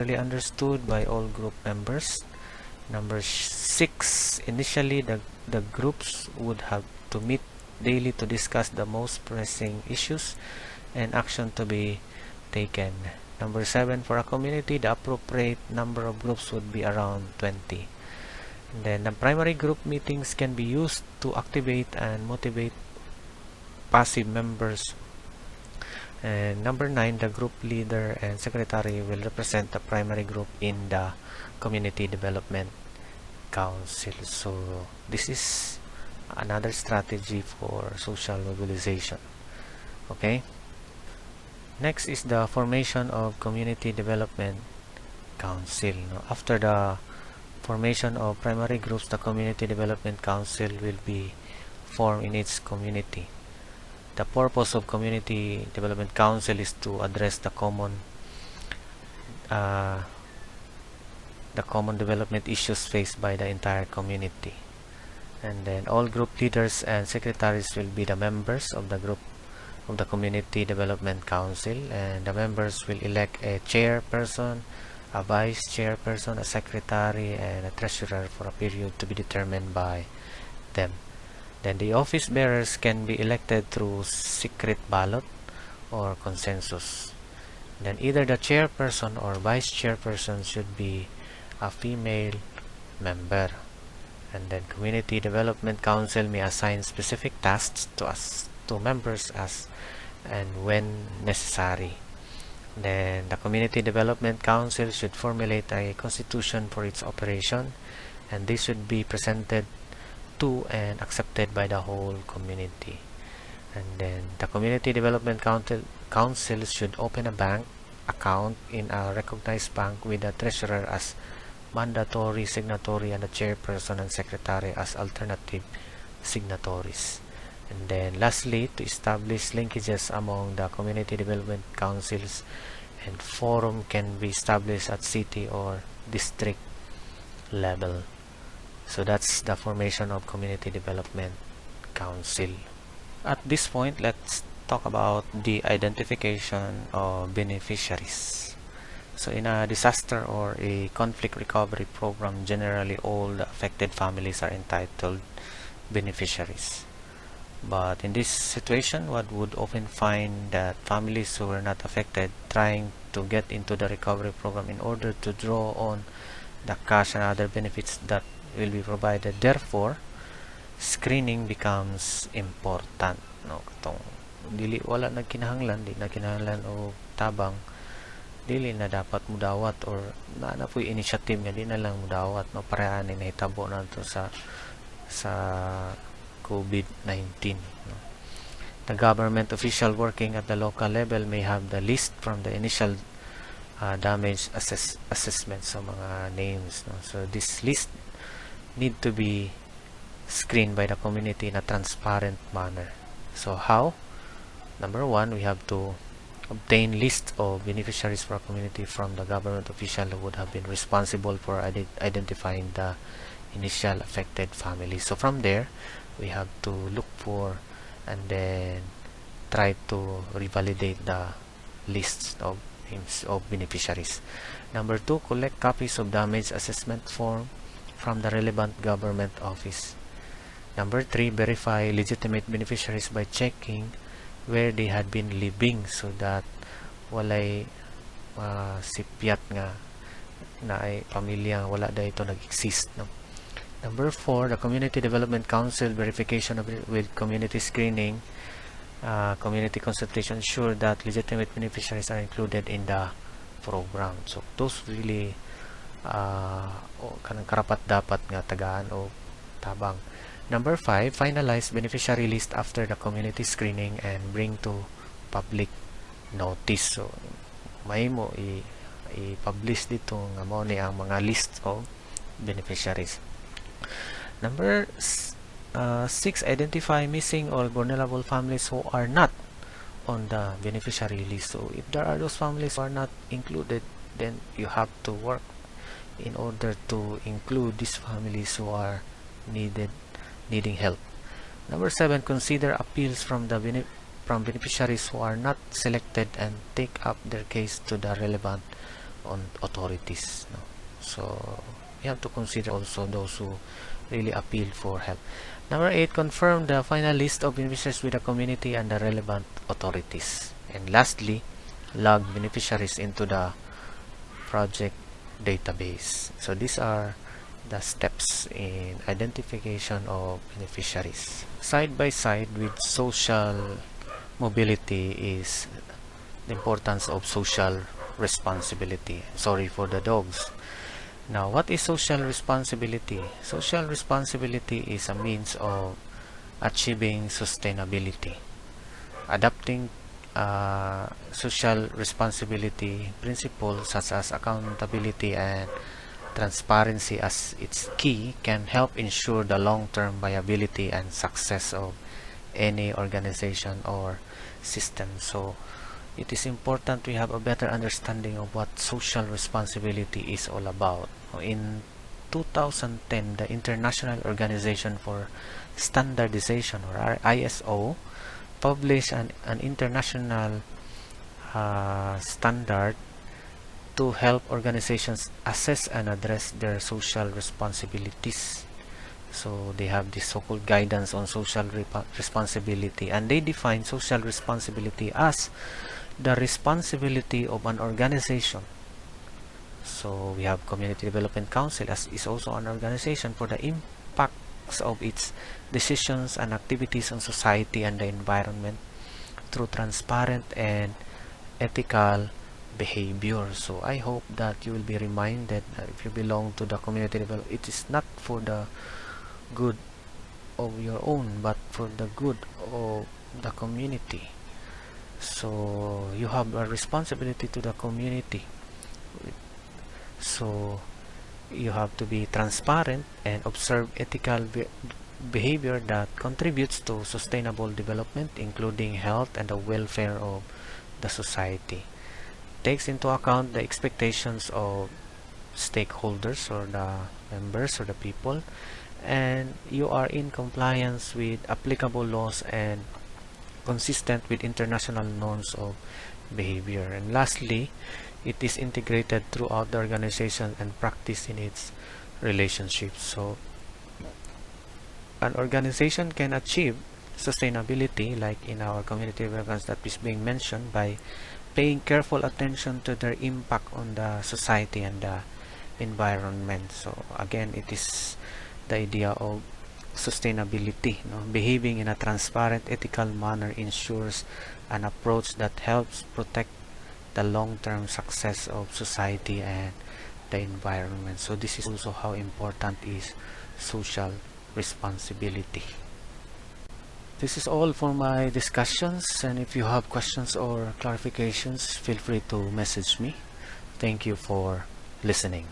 understood by all group members. Number 6, initially the groups would have to meet daily to discuss the most pressing issues and action to be taken. Number 7, for a community, the appropriate number of groups would be around 20. And then the primary group meetings can be used to activate and motivate passive members. And number 9, the group leader and secretary will represent the primary group in the community development council. So this is another strategy for social mobilization. Okay, next is the formation of community development council. After the formation of primary groups, the community development council will be formed in each community. The purpose of community development council is to address the common development issues faced by the entire community. And then all group leaders and secretaries will be the members of the group of the community development council, and the members will elect a chairperson, a vice chairperson, a secretary, and a treasurer for a period to be determined by them. Then the office bearers can be elected through secret ballot or consensus. Then either the chairperson or vice chairperson should be a female member. And then community development council may assign specific tasks to members as and when necessary. Then the community development council should formulate a constitution for its operation, and this should be presented to and accepted by the whole community. And then the community development council should open a bank account in a recognized bank with the treasurer as mandatory signatory and the chairperson and secretary as alternative signatories. And then lastly, to establish linkages among the community development councils, and forum can be established at city or district level. So that's the formation of community development council. At this point, let's talk about the identification of beneficiaries. So in a disaster or a conflict recovery program, generally all the affected families are entitled beneficiaries. But in this situation, one would often find that families who were not affected trying to get into the recovery program in order to draw on the cash and other benefits that will be provided. Therefore, screening becomes important. No, katong dili wala nagkinahanglan, di na kinahanglan o tabang, dili na dapat mudawat or na po'y initiative nga di na lang mudawat, no, para ani nahitabo na to sa COVID-19. No? The government official working at the local level may have the list from the initial damage assessment sa mga names. No? So this list need to be screened by the community in a transparent manner. So how? Number 1, we have to obtain list of beneficiaries for a community from the government official who would have been responsible for identifying the initial affected families. So from there, we have to look for and then try to revalidate the lists of names of beneficiaries. Number 2, collect copies of damage assessment form from the relevant government office. Number 3, verify legitimate beneficiaries by checking where they had been living so that walay sipyat nga na ay pamilya wala da ito nag-exist. No? Number 4, the Community Development Council verification with community screening, community consultation, ensure that legitimate beneficiaries are included in the program. So those really kanang karapat dapat nga tagaan o tabang. Number 5, finalize beneficiary list after the community screening and bring to public notice. So may mo i-publish dito nga mo ni ang mga list of beneficiaries. Number 6, identify missing or vulnerable families who are not on the beneficiary list. So if there are those families who are not included, then you have to work in order to include these families who are needing help. Number 7, consider appeals from beneficiaries who are not selected and take up their case to the relevant on authorities, no? So you have to consider also those who really appeal for help. Number 8, confirm the final list of beneficiaries with the community and the relevant authorities. And lastly, log beneficiaries into the project database. So these are the steps in identification of beneficiaries. Side by side with social mobility is the importance of social responsibility. Sorry for the dogs. Now, what is social responsibility? Social responsibility is a means of achieving sustainability. Adapting social responsibility principles such as accountability and transparency as its key can help ensure the long-term viability and success of any organization or system. So it is important we have a better understanding of what social responsibility is all about. In 2010, the International Organization for Standardization, or ISO, published an international standard to help organizations assess and address their social responsibilities. So they have this so-called guidance on social responsibility, and they define social responsibility as the responsibility of an organization. So we have Community Development Council as is also an organization for the impacts of its decisions and activities on society and the environment through transparent and ethical behavior. So I hope that you will be reminded that if you belong to the community development, it is not for the good of your own but for the good of the community. So you have a responsibility to the community. So you have to be transparent and observe ethical behavior that contributes to sustainable development, including health and the welfare of the society. Takes into account the expectations of stakeholders or the members or the people, and you are in compliance with applicable laws and consistent with international norms of behavior. And lastly, it is integrated throughout the organization and practiced in its relationships. So an organization can achieve sustainability, like in our community programs that is being mentioned, by paying careful attention to their impact on the society and the environment. So again, it is the idea of sustainability. Behaving in a transparent, ethical manner ensures an approach that helps protect the long-term success of society and the environment. So this is also how important is social responsibility. This is all for my discussions, and if you have questions or clarifications, feel free to message me. Thank you for listening.